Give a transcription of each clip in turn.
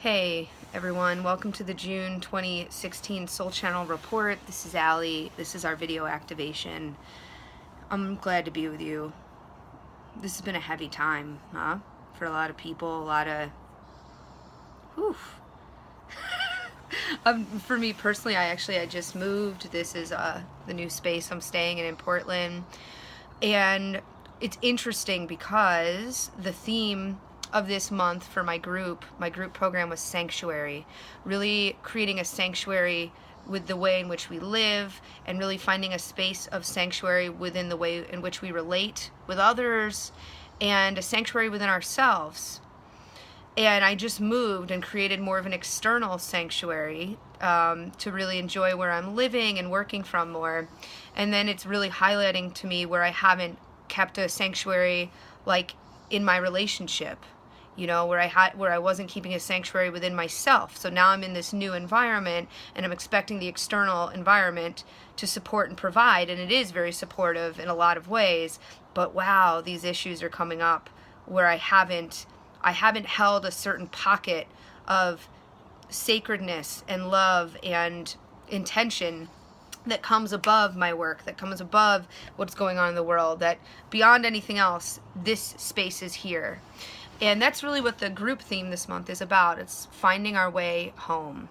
Hey everyone, welcome to the June 2016 Soul Channel Report. This is Allie. This is our video activation. I'm glad to be with you. This has been a heavy time, huh? For a lot of people, a lot of... Whew. For me personally, I just moved. This is the new space I'm staying in Portland. And it's interesting because the theme of this month for my group program was sanctuary, really creating a sanctuary with the way in which we live and really finding a space of sanctuary within the way in which we relate with others and a sanctuary within ourselves. And I just moved and created more of an external sanctuary to really enjoy where I'm living and working from more. And then it's really highlighting to me where I haven't kept a sanctuary, like in my relationship, you know, where I wasn't keeping a sanctuary within myself. So now I'm in this new environment and I'm expecting the external environment to support and provide, and it is very supportive in a lot of ways. But wow, these issues are coming up where I haven't held a certain pocket of sacredness and love and intention that comes above my work, that comes above what's going on in the world, that beyond anything else, this space is here. And that's really what the group theme this month is about. It's finding our way home.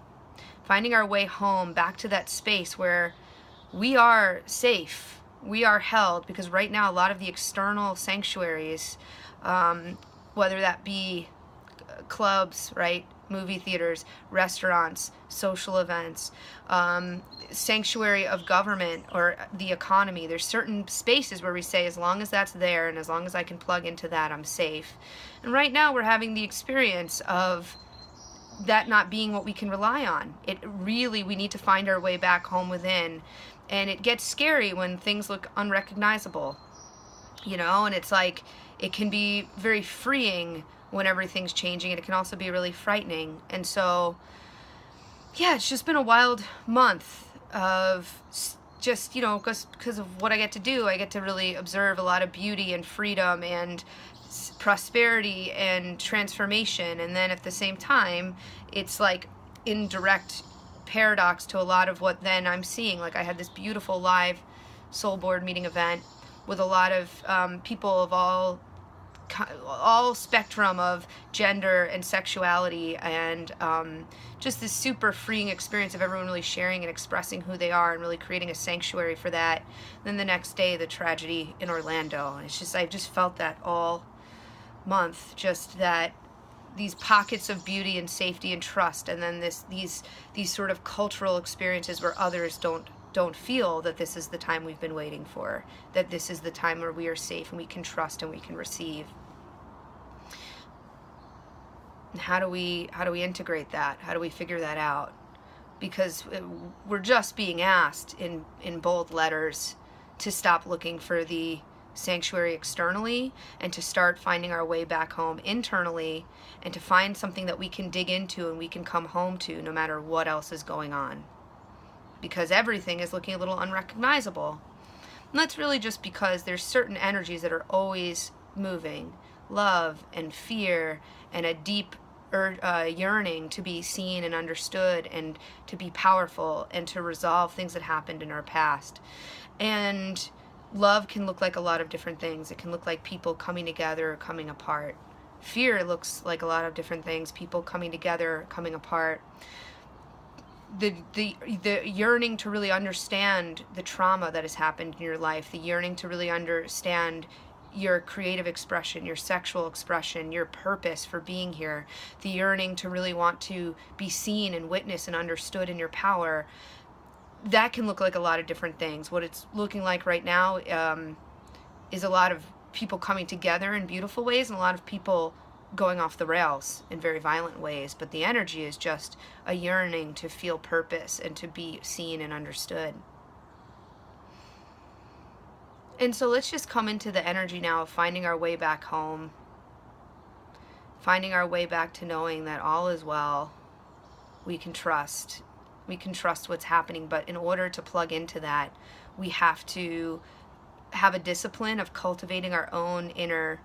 Finding our way home back to that space where we are safe, we are held, because right now a lot of the external sanctuaries, whether that be clubs, right, movie theaters, restaurants, social events, sanctuary of government or the economy. There's certain spaces where we say, as long as that's there and as long as I can plug into that, I'm safe. And right now we're having the experience of that not being what we can rely on. We need to find our way back home within. And it gets scary when things look unrecognizable, you know, and it's like, it can be very freeing when everything's changing, and it can also be really frightening. And so, yeah, it's just been a wild month of just, you know, because of what I get to do. I get to really observe a lot of beauty and freedom and prosperity and transformation. And then at the same time, it's like in direct paradox to a lot of what then I'm seeing. Like, I had this beautiful live soul board meeting event with a lot of people of all spectrum of gender and sexuality, and just this super freeing experience of everyone really sharing and expressing who they are and really creating a sanctuary for that. Then the next day, the tragedy in Orlando. And it's just, I've just felt that all month, just that these pockets of beauty and safety and trust, and then these sort of cultural experiences where others don't feel that this is the time we've been waiting for, that this is the time where we are safe and we can trust and we can receive. And how do we integrate that? How do we figure that out? Because we're just being asked in bold letters to stop looking for the sanctuary externally and to start finding our way back home internally, and to find something that we can dig into and we can come home to no matter what else is going on. Because everything is looking a little unrecognizable. And that's really just because there's certain energies that are always moving. Love and fear and a deep yearning to be seen and understood and to be powerful and to resolve things that happened in our past. And love can look like a lot of different things. It can look like people coming together or coming apart. Fear looks like a lot of different things. People coming together, coming apart. The yearning to really understand the trauma that has happened in your life, the yearning to really understand your creative expression, your sexual expression, your purpose for being here, the yearning to really want to be seen and witnessed and understood in your power, that can look like a lot of different things. What it's looking like right now is a lot of people coming together in beautiful ways and a lot of people going off the rails in very violent ways, but the energy is just a yearning to feel purpose and to be seen and understood. And so let's just come into the energy now of finding our way back home, finding our way back to knowing that all is well. We can trust what's happening, but in order to plug into that, we have to have a discipline of cultivating our own inner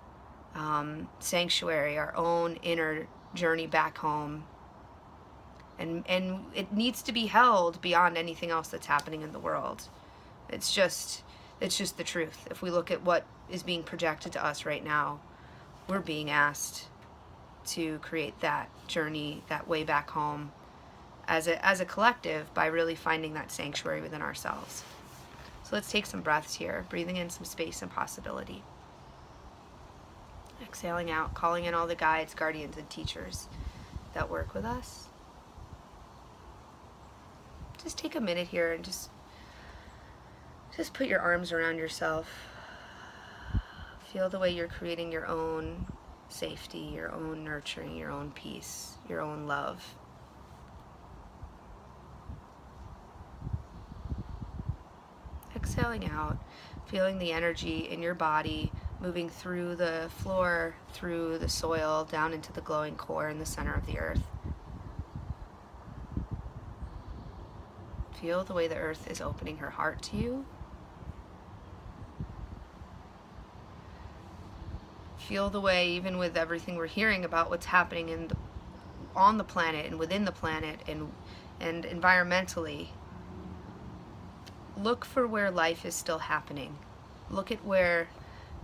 sanctuary, our own inner journey back home, and it needs to be held beyond anything else that's happening in the world. It's just the truth. If we look at what is being projected to us right now, we're being asked to create that journey, that way back home as a collective, by really finding that sanctuary within ourselves. So let's take some breaths here, breathing in some space and possibility. Exhaling out, calling in all the guides, guardians, and teachers that work with us. Just take a minute here and just put your arms around yourself. Feel the way you're creating your own safety, your own nurturing, your own peace, your own love. Exhaling out, feeling the energy in your body moving through the floor, through the soil, down into the glowing core in the center of the earth. Feel the way the earth is opening her heart to you. Feel the way, even with everything we're hearing about what's happening on the planet and within the planet and environmentally, look for where life is still happening. Look at where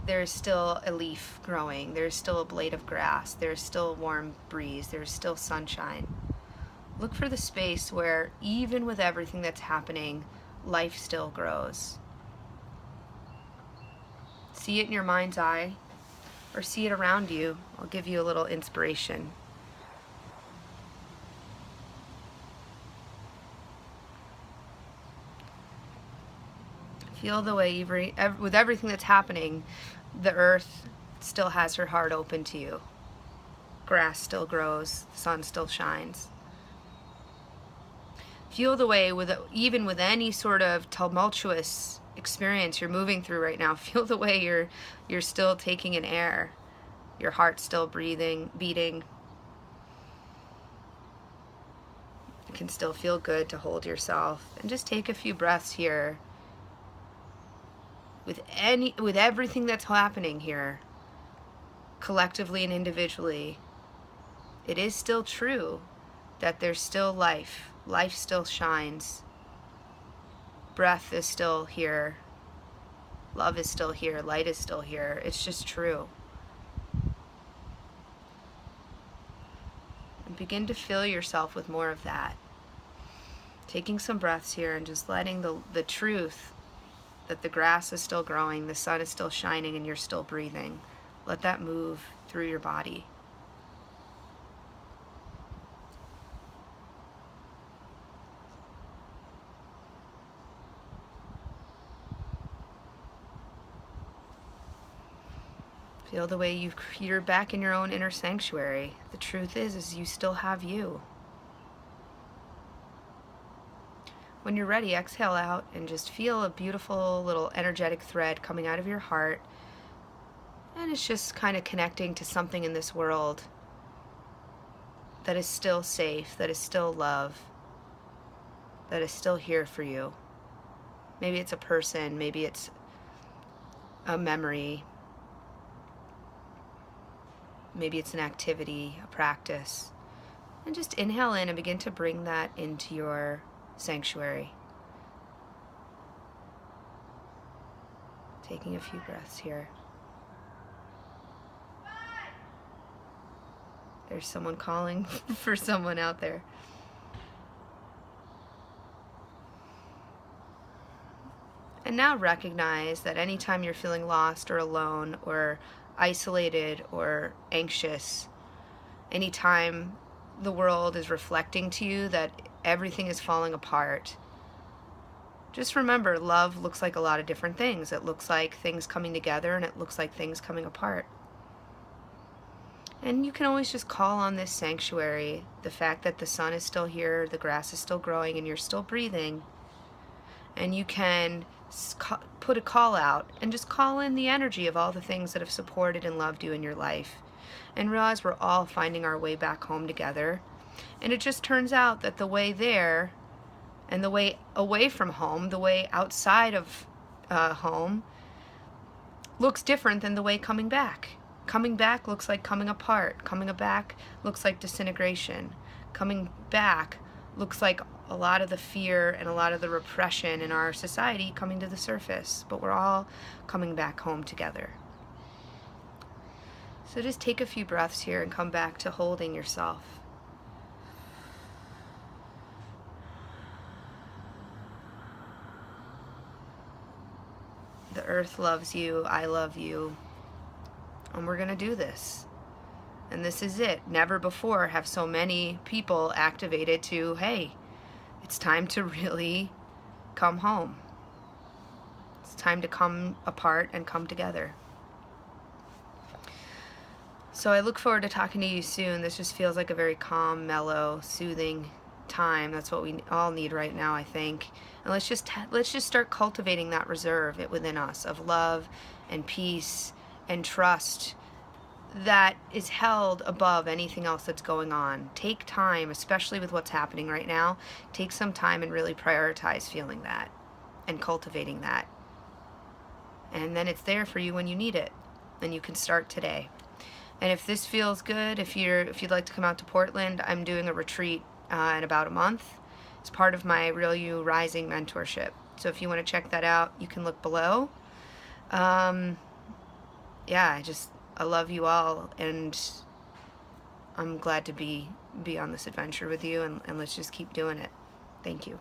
there's still a leaf growing, there's still a blade of grass, there's still a warm breeze, there's still sunshine. Look for the space where, even with everything that's happening, life still grows. See it in your mind's eye, or see it around you. I'll give you a little inspiration. Feel the way, with everything that's happening, the earth still has her heart open to you. Grass still grows, the sun still shines. Feel the way, even with any sort of tumultuous experience you're moving through right now, feel the way you're still taking in air. Your heart's still beating. It can still feel good to hold yourself. And just take a few breaths here. With everything that's happening here, collectively and individually, it is still true that there's still life. Life still shines. Breath is still here. Love is still here. Light is still here. It's just true. And begin to fill yourself with more of that. Taking some breaths here and just letting the truth that the grass is still growing, the sun is still shining, and you're still breathing. Let that move through your body. Feel the way you're back in your own inner sanctuary. The truth is you still have you. When you're ready, exhale out and just feel a beautiful little energetic thread coming out of your heart. And it's just kind of connecting to something in this world that is still safe, that is still love, that is still here for you. Maybe it's a person, maybe it's a memory, maybe it's an activity, a practice. And just inhale in and begin to bring that into your sanctuary. Taking a few breaths here. There's someone calling for someone out there. And now recognize that anytime you're feeling lost or alone or isolated or anxious, anytime the world is reflecting to you that everything is falling apart, just remember, love looks like a lot of different things. It looks like things coming together, and it looks like things coming apart. And you can always just call on this sanctuary, the fact that the sun is still here, the grass is still growing, and you're still breathing. And you can put a call out and just call in the energy of all the things that have supported and loved you in your life. And realize we're all finding our way back home together. And it just turns out that the way there and the way away from home, the way outside of home, looks different than the way coming back. Coming back looks like coming apart. Coming back looks like disintegration. Coming back looks like a lot of the fear and a lot of the repression in our society coming to the surface, but we're all coming back home together. So just take a few breaths here and come back to holding yourself. The earth loves you, I love you, and we're gonna do this. And this is it. Never before have so many people activated to, hey, it's time to really come home. It's time to come apart and come together. So I look forward to talking to you soon. This just feels like a very calm, mellow, soothing time. That's what we all need right now, I think. And let's just start cultivating that reserve within us of love and peace and trust that is held above anything else that's going on. Take time, especially with what's happening right now, take some time and really prioritize feeling that and cultivating that. And then it's there for you when you need it, and you can start today. And if this feels good, if you'd like to come out to Portland, I'm doing a retreat in about a month. It's part of my Real You Rising mentorship. So if you want to check that out, you can look below. I love you all, and I'm glad to be on this adventure with you, and let's just keep doing it. Thank you.